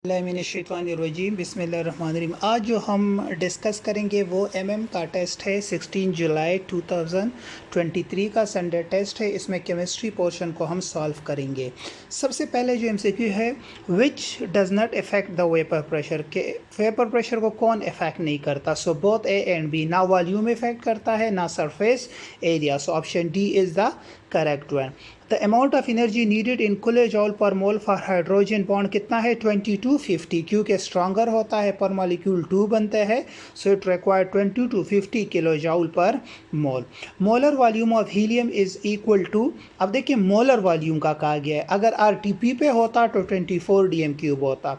बिस्मिल्लाहिर्रहमानिर्रहीम बिस्मिल्लाहिर्रहमानिर्रहीम। आज जो हम डिस्कस करेंगे वो एमएम का टेस्ट है। 16 जुलाई 2023 का संडे टेस्ट है। इसमें केमिस्ट्री पोर्शन को हम सॉल्व करेंगे। सबसे पहले जो एमसीक्यू है, which does not effect the vapour pressure, के वेपर प्रेशर को कौन इफेक्ट नहीं करता। So both A and B, ना वॉल्यूम इफेक्ट करता है ना surface area. So option D is the correct one. The amount of energy needed in kilojoule per mole for hydrogen bond कितना है 2250, क्योंकि स्ट्रॉन्गर होता है पर मॉलिक्यूल 2 बनते हैं। So it require 2250 kilojoule per mole. Molar volume of helium is equal to, अब देखिए मोलर वॉल्यूम का कहा गया है। अगर आरटीपी पे होता तो 24 डीएम क्यूब होता,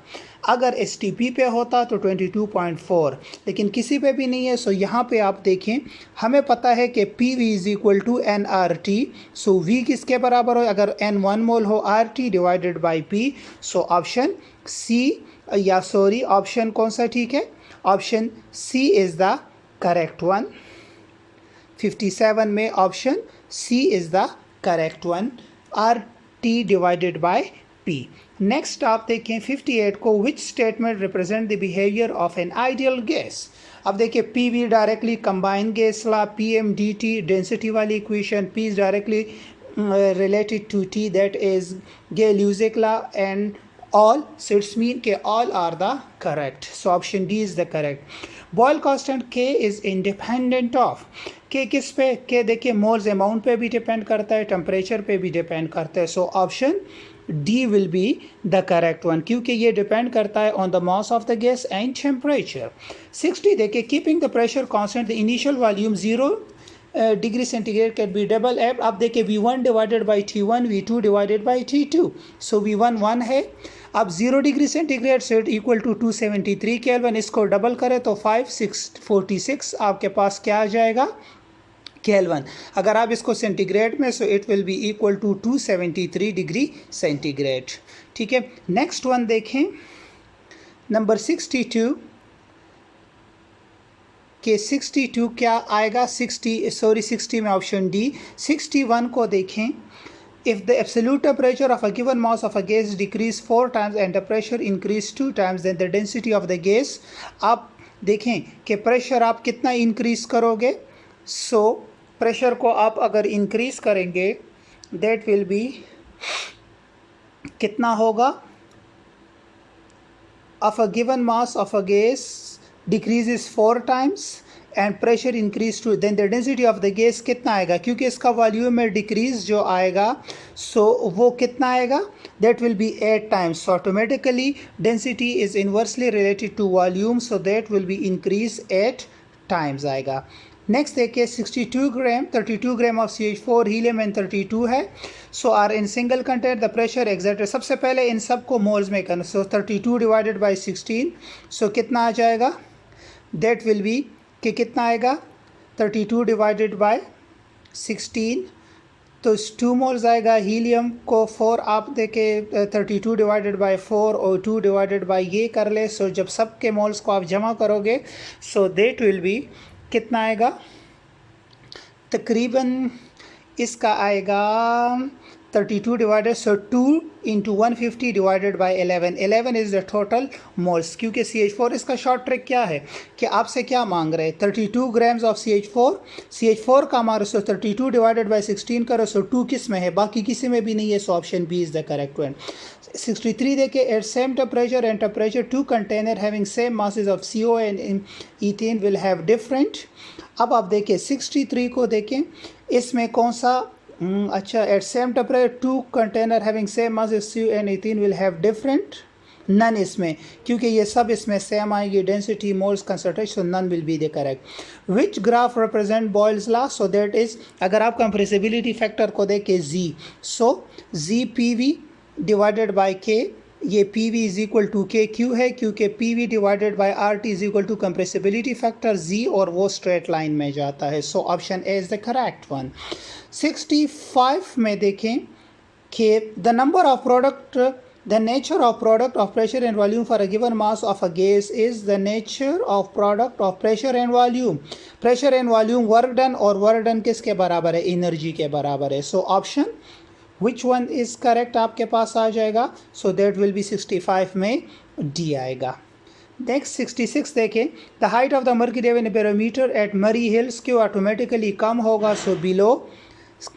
अगर एसटीपी पे होता तो 22.4, लेकिन किसी पे भी नहीं है। सो यहाँ पे आप देखें, हमें पता है कि P V is equal to N R T. So V किसके बराबर हो, अगर एन 1 मोल हो R T divided by P. So option C, या सॉरी ऑप्शन कौन सा ठीक है, option C is the correct one. 57 में option C is the correct one, R T divided by P. Next आप देखें 58 को, which statement represent the behaviour of an ideal gas. अब देखिए P V directly combine gas law, P M D T density वाली equation, P is directly related to T, that is Gay-Lussac law, and all, so it's mean के all are the correct. So option D is the correct. Boyle constant K is independent of, K किस पे, K देखिए moles amount पे भी depend करता है, temperature पे भी डिपेंड करता है। So option D will be the correct one, क्योंकि ये डिपेंड करता है on the mass of the gas and temperature. 60 देखिए, keeping the pressure constant, the initial volume 0 degree centigrade can be double app. आप देखिए V1 divided by T1, V2 divided by T2। So V1 1 है। अब 0 degree centigrade से equal to 273 kelvin, इसको double करें तो 5646 आपके पास क्या आ जाएगा, केल्विन। अगर आप इसको सेंटीग्रेड में, so it will be equal to 273 degree centigrade. ठीक है, नेक्स्ट वन देखें, नंबर 62 के 62 क्या आएगा, 60 में ऑप्शन डी। 61 को देखें, if the absolute temperature of a given mass of a gas decrease 4 times and the pressure increase 2 times, then the density of the gas. आप देखें कि प्रेशर आप कितना इंक्रीज करोगे। सो प्रेशर को आप अगर इंक्रीज करेंगे, दैट विल बी कितना होगा, of a given mass of a gas decreases 4 times and pressure increase to, then the density of the gas कितना आएगा, क्योंकि इसका वॉल्यूम में डिक्रीज जो आएगा, सो वो कितना आएगा, that will be 8 times. So automatically density is inversely related to volume, so that will be increase 8 times आएगा। नेक्स्ट देखिए 62 ग्राम, 32 ग्राम ऑफ CH4 हीलियम एंड 32 है। So R in single content, the pressure exerted, सबसे पहले इन सब को moles में करना। सो 32 डिवाइडेड बाई 16, सो कितना आ जाएगा, दैट विल बी कि कितना आएगा, 32 डिवाइडेड बाई 16, तो 2 मोल्स आएगा। हीलियम को 4 आप देखे, 32 डिवाइडेड बाई 4 और 2 डिवाइडेड बाई ये कर ले। सो जब सब के मोल्स को आप जमा करोगे, सो दैट विल बी कितना आएगा, तकरीबन इसका आएगा 32 divided, so 2 into 150 divided by 11 is the total moles. क्योंकि CH4 इसका शॉर्ट ट्रिक क्या है कि आपसे क्या मांग रहे हैं, 32 ग्राम्स ऑफ CH4 का मारो, सो 32 डिवाइडेड बाई 16 करो, सो 2 किस में है, बाकी किसी में भी नहीं है। So option B is the correct one. 63 देखिए, at same temperature and temperature 2 container having same masses of CO and ethane will have different. अब आप देखिए 63 को देखें, इसमें कौन सा, अच्छा, at same temperature 2 container having same mass CO and ethane will have different, none इसमें, क्योंकि ये सब इसमें सेम आएगी, density moles concentration, none will be the correct. Which graph represent Boyle's law, so that is, अगर आप compressibility factor को देखें Z, so Z PV divided by K, ये PV is equal to KQ है, क्योंकि PV divided by RT is equal to compressibility factor Z, और वो straight line में जाता है। So option A is the correct one. 65 में देखें कि the number of product, the nature of product of pressure and volume for a given mass of a gas is the nature of product of pressure and volume. Pressure and volume work done, और work done किसके बराबर है, energy के बराबर है। So option which one is correct आपके पास आ जाएगा, सो that will B 65 में डी आएगा। नेक्स्ट 66 देखें, the height of the mercury in barometer at Murree hills क्यों ऑटोमेटिकली कम होगा, सो बिलो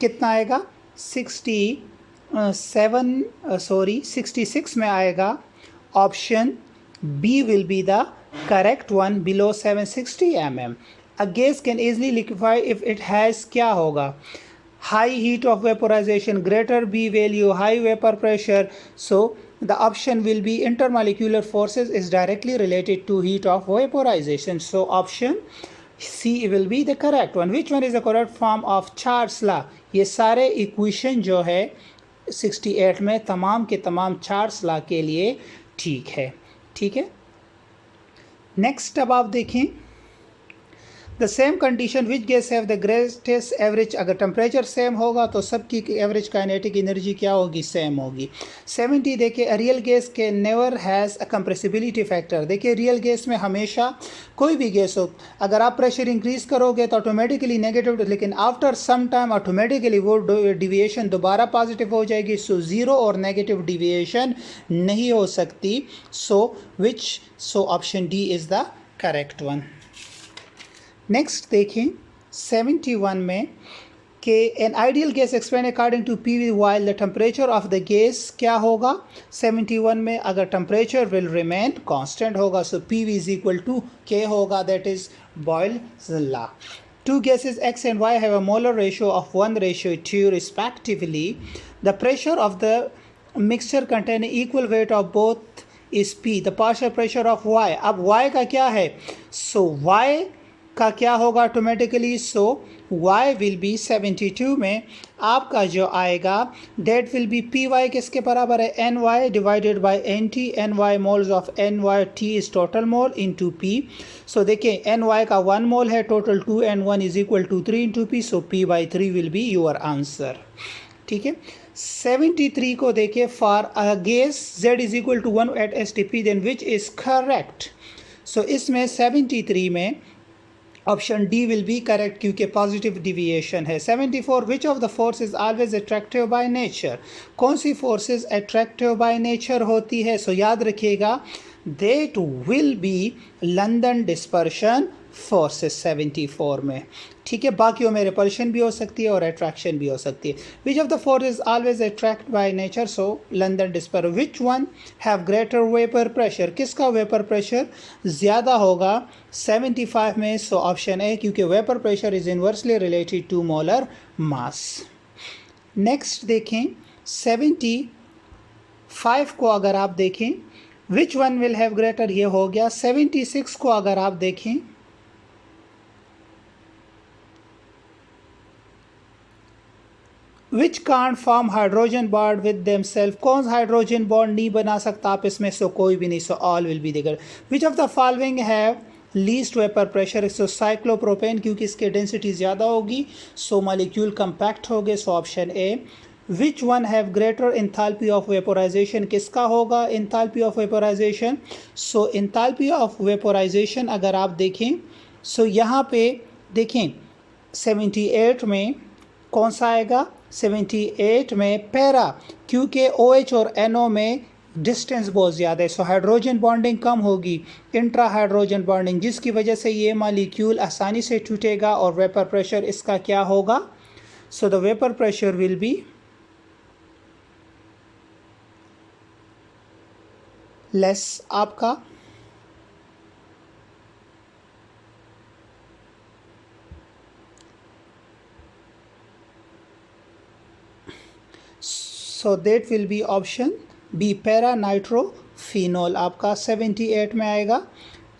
कितना आएगा 66 में आएगा। Option B will be the correct one, below 760 mm। A gas can easily liquefy if it has क्या होगा, high heat of vaporisation, greater B value, high vapour pressure. So the option will be intermolecular forces is directly related to heat of vaporization, so option C will be the correct one। which one is the correct form of Charles law? ये सारे equation जो है 68 में तमाम के तमाम Charles law के लिए ठीक है। ठीक है, नेक्स्ट अब आप देखें, the same condition which guys have the greatest average, अगर टेम्परेचर सेम होगा तो सबकी एवरेज काइनेटिक एनर्जी क्या होगी, सेम होगी। 70 देखिए, रियल गैस के never has a compressibility factor. देखिए रियल गैस में हमेशा कोई भी गैस हो, अगर आप प्रेशर इंक्रीज करोगे तो ऑटोमेटिकली नेगेटिव, लेकिन आफ्टर सम टाइम ऑटोमेटिकली वो डिविएशन दोबारा पॉजिटिव हो जाएगी। सो ज़ीरो और नेगेटिव डिविएशन नहीं हो सकती। So option D is the correct one. Next देखें 71 में कि an ideal gas expand according to P while the temperature of the gas क्या होगा 71 में, अगर टेम्परेचर विल रिमेन कांस्टेंट होगा, so P V is equal to K होगा, that is Boyle's law. Two gases X and Y have a molar ratio of 1:2 respectively. The pressure of the mixture containing equal weight of both is P, the partial pressure of Y. अब Y का क्या है, सो Y का क्या होगा automatically, so y will be 72 में आपका जो आएगा that will be P Y किसके बराबर है, N Y divided by N T, N Y moles of N Y, T is total mole into P. So देखिए एन वाई का 1 mole है, total 2n1 is equal to 3 into P, so p/3 will be your answer. ठीक है, 73 को देखिए, for a gas z is equal to 1 at STP then which is correct. So इसमें 73 में option D will B correct क्योंकि positive deviation है। 74 विच of the force is always attractive by nature, कौन सी forces attractive by nature होती है, सो याद रखिएगा that will B London dispersion forces 74 में। ठीक है, बाकियों में रिपल्शन भी हो सकती है और अट्रैक्शन भी हो सकती है। Which of the force is always attract by nature, so London dispersion. Which one have greater vapour pressure, किसका वेपर प्रेशर ज़्यादा होगा 75 में, सो ऑप्शन ए, क्योंकि vapour pressure is inversely related to molar mass. Next देखें 75 को अगर आप देखें, which one will have greater, ये हो गया। 76 को अगर आप देखें, which can't form hydrogen bond with themselves, कौन हाइड्रोजन बॉन्ड नहीं बना सकता आप इसमें, सो कोई भी नहीं, so all will be together. Which of the following have least vapour pressure, so cyclopropane क्योंकि इसकी डेंसिटी ज़्यादा होगी, सो मॉलिक्यूल कंपैक्ट हो गए, सो option A. Which one have greater enthalpy of vaporisation, किसका होगा enthalpy of vaporisation, so enthalpy of vaporisation अगर आप देखें, सो यहाँ पे देखें 78 में कौन सा आएगा, 78 में पैरा, क्योंकि OH और NO में डिस्टेंस बहुत ज़्यादा है, सो हाइड्रोजन बॉन्डिंग कम होगी, इंट्रा हाइड्रोजन बॉन्डिंग, जिसकी वजह से ये मॉलिक्यूल आसानी से टूटेगा और वेपर प्रेशर इसका क्या होगा, so the vapour pressure will be less आपका। So that will be option B, para nitrophenol आपका 78 में आएगा।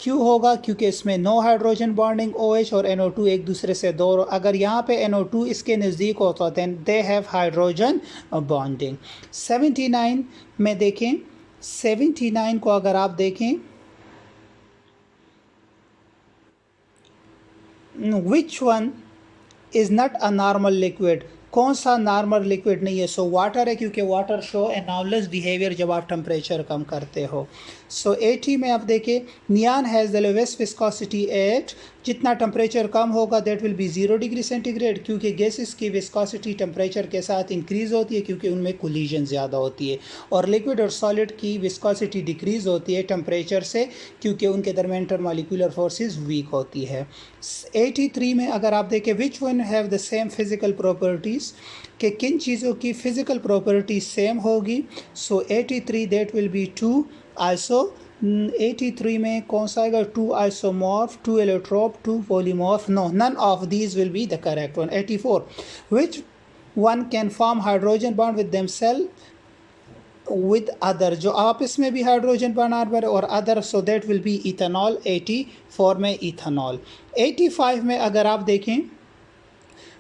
क्यों होगा, क्योंकि इसमें नो हाइड्रोजन बॉन्डिंग, OH और NO2 एक दूसरे से दूर, अगर यहाँ पे NO2 इसके नज़दीक होता then they have hydrogen bonding. 79 में देखें, 79 को अगर आप देखें, which one is not a normal liquid, कौन सा नॉर्मल लिक्विड नहीं है, सो वाटर है क्योंकि वाटर शो एनॉमलस बिहेवियर जब आप टेम्परेचर कम करते हो। सो 80 में आप देखें neon has the lowest viscosity at, जितना टेम्परेचर कम होगा that will be 0 degree centigrade, क्योंकि गैसेस की विस्कोसिटी टेम्परेचर के साथ इंक्रीज़ होती है क्योंकि उनमें कोलिजन ज़्यादा होती है, और लिक्विड और सॉलिड की विस्कोसिटी डिक्रीज़ होती है टेम्परेचर से क्योंकि उनके दरमियान इंटरमॉलिक्यूलर फोर्सेस वीक होती है। 83 में अगर आप देखें which one have the same physical properties, कि किन चीज़ों की फ़िज़िकल प्रॉपर्टी सेम होगी। So 83 that will be 2 iso, 83 में कौन सा आएगा, 2 isomorph, 2 allotrope, 2 polymorph, no none of these will be the correct one. 84 which one can form hydrogen bond with themselves with other, जो आपस में भी हाइड्रोजन बॉन्ड और other, so that will be ethanol. 84 में इथेनॉल। 85 में अगर आप देखें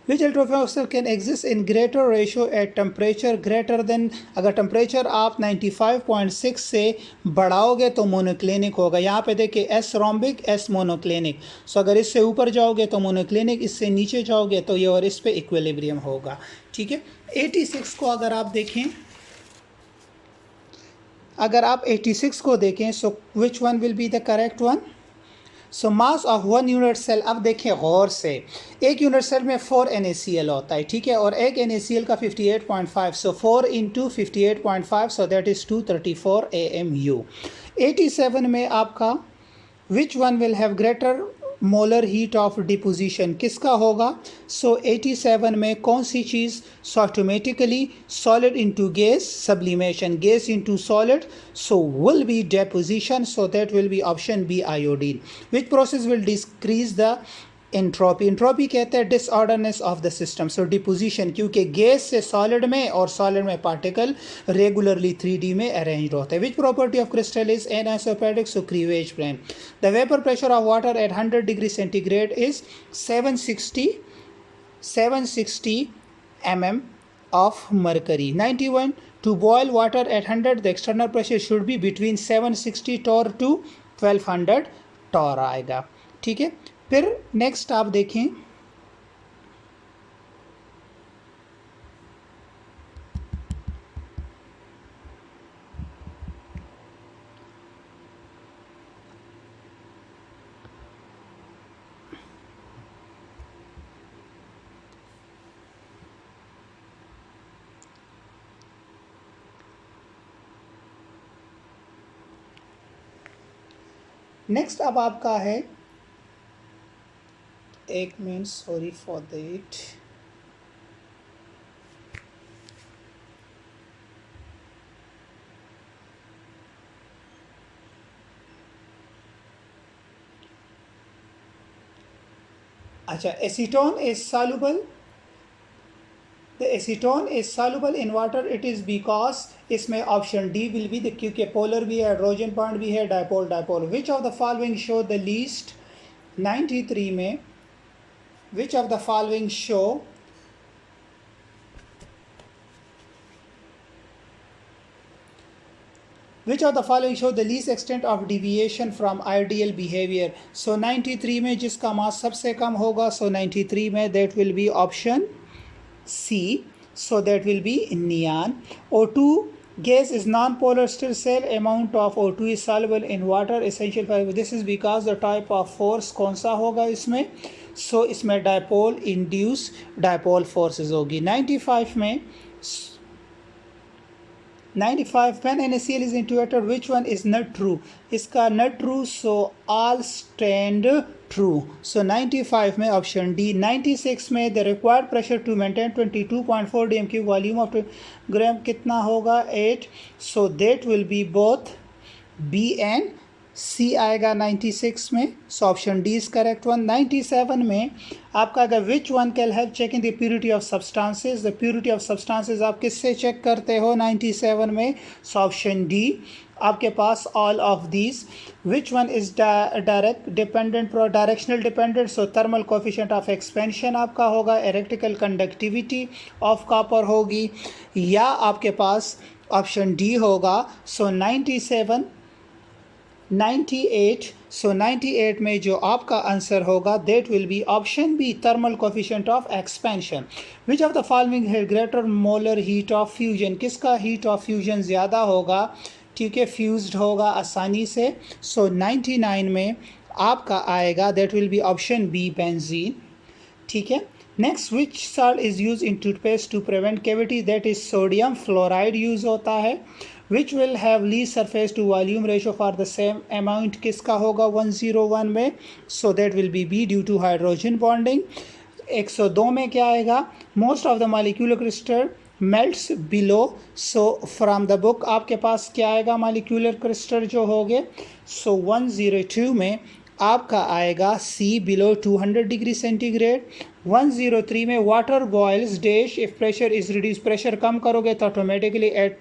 which allotrope of sulphur can exist in greater ratio at temperature greater than, अगर टेम्परेचर आप 95.6 से बढ़ाओगे तो मोनोक्लिनिक होगा। यहाँ पे देखिए एस रोम्बिक एस मोनोक्लिनिक, सो अगर इससे ऊपर जाओगे तो मोनोक्लिनिक, इससे नीचे जाओगे तो ये और इस पे इक्विलिब्रियम होगा। ठीक है। 86 को अगर आप देखें, अगर आप 86 को देखें so which one will be the correct one. So mass of 1 unit cell, अब देखिए गौर से, एक यूनिट सेल में 4 NaCl होता है, ठीक है, और एक NaCl का 58.5, so 4 into 58.5, so that is 234 AMU। 87 में आपका which one will have greater molar heat of deposition, किसका होगा। सो 87 में कौन सी चीज़, so automatically solid into gas sublimation, gas into solid, so will be deposition, so that will be option B iodine. Which process will decrease the entropy, entropy कहते हैं disorderness of the system, so deposition, क्योंकि gas से solid में और solid में particle regularly 3D में arrange होते हैं। Which property of crystal is anisotropic, so cleavage plane. The vapour pressure of water at 100 degree centigrade is 760 mm of mercury। 91 to boil water at 100 the external pressure should be between 760 torr to 1200 torr आएगा। ठीक है। फिर next आप देखें, next अब आपका है, एक मिनट, सॉरी फॉर दैट। अच्छा, acetone is soluble, the acetone is soluble in water, it is because, इसमें option D will be the, क्योंकि पोलर भी है, हाइड्रोजन बॉन्ड भी है, dipole dipole. Which of the following show the least, 93 में which of the following show the least extent of deviation from ideal behavior। so 93 में जिसका मास सबसे कम होगा, so 93 में that will be option C, so that will be neon। O2 gas is non-polar still cell, amount of O2 is soluble in water, essential for this is because the type of force कौन सा होगा इसमें, सो इसमें dipole induce dipole forces होगी। 95 में 95 when NaCl is intubated which one is not true, इसका not true, so all stand true, so 95 में option D. 96 में the required pressure to maintain 22.4 dm³ volume of gram कितना होगा 8, so that will be both B and सी आएगा 96 में, so option D is correct one. 97 में आपका अगर विच one can help checking the purity of substances, the purity of substances आप किससे check करते हो 97 में, सो ऑप्शन डी आपके पास all of these. Which one is direct dependent directional dependent, so thermal coefficient of expansion आपका होगा, electrical conductivity of copper होगी, या आपके पास ऑप्शन डी होगा। सो 97 98, सो 98 में जो आपका आंसर होगा that will be option B thermal coefficient of expansion. Which of the following है greater molar heat of fusion, किसका हीट ऑफ फ्यूजन ज़्यादा होगा, ठीक है, फ्यूज्ड होगा आसानी से। सो 99 में आपका आएगा, that will be option B, benzene. ठीक है। Next, which salt is use in toothpaste to prevent cavity, that is sodium fluoride use होता है। Which will have least surface to volume ratio for the same amount, किसका होगा 101 में, so that will be B, due to hydrogen bonding. 102 में क्या आएगा, most of the molecular crystal melts below, so from the book आपके पास क्या आएगा मॉलिक्यूलर क्रिस्टल जो हो गए। सो 102 में आपका आएगा सी, बिलो 200 डिग्री सेंटीग्रेड। 103 में water boils dash if pressure is reduce, प्रेशर कम करोगे तो ऑटोमेटिकली एट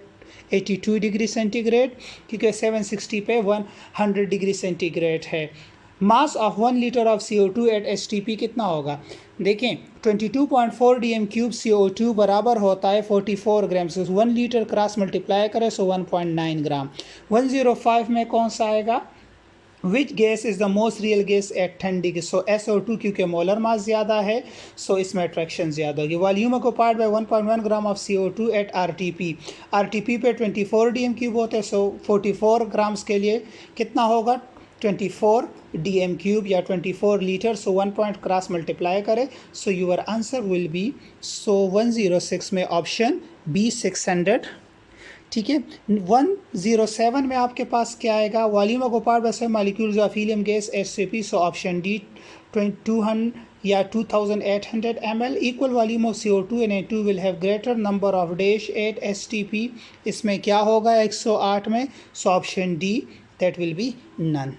82 डिग्री सेंटीग्रेड, क्योंकि 760 पे 100 डिग्री सेंटीग्रेड है। Mass of 1 litre of CO2 at STP कितना होगा, देखें 22.4 dm³ CO2 बराबर होता है 44 ग्राम से, 1 लीटर क्रॉस मल्टीप्लाई करें सो 1.9 ग्राम। 105 में कौन सा आएगा, which gas is the most real gas at 10 degree, so SO2, क्योंकि मोलर मास ज़्यादा है सो इसमें अट्रैक्शन ज़्यादा होगी। Volume occupied by 1.1 gram of CO2 at RTP पे 24 dm³ होते हैं, सो 44 ग्राम्स के लिए कितना होगा 24 dm³ या 24 लीटर, सो 1 पॉइंट क्रॉस मल्टीप्लाई करें सो यूर आंसर विल बी, सो 106 में ऑप्शन बी 600। ठीक है। 107 में आपके पास क्या आएगा, volume occupied by same molecules of helium gas SCP, so option D 200 या 2800 ml। Equal volume of CO2 and N2 will have greater number of dash at STP, इसमें क्या होगा 108 में, so option D, that will be none.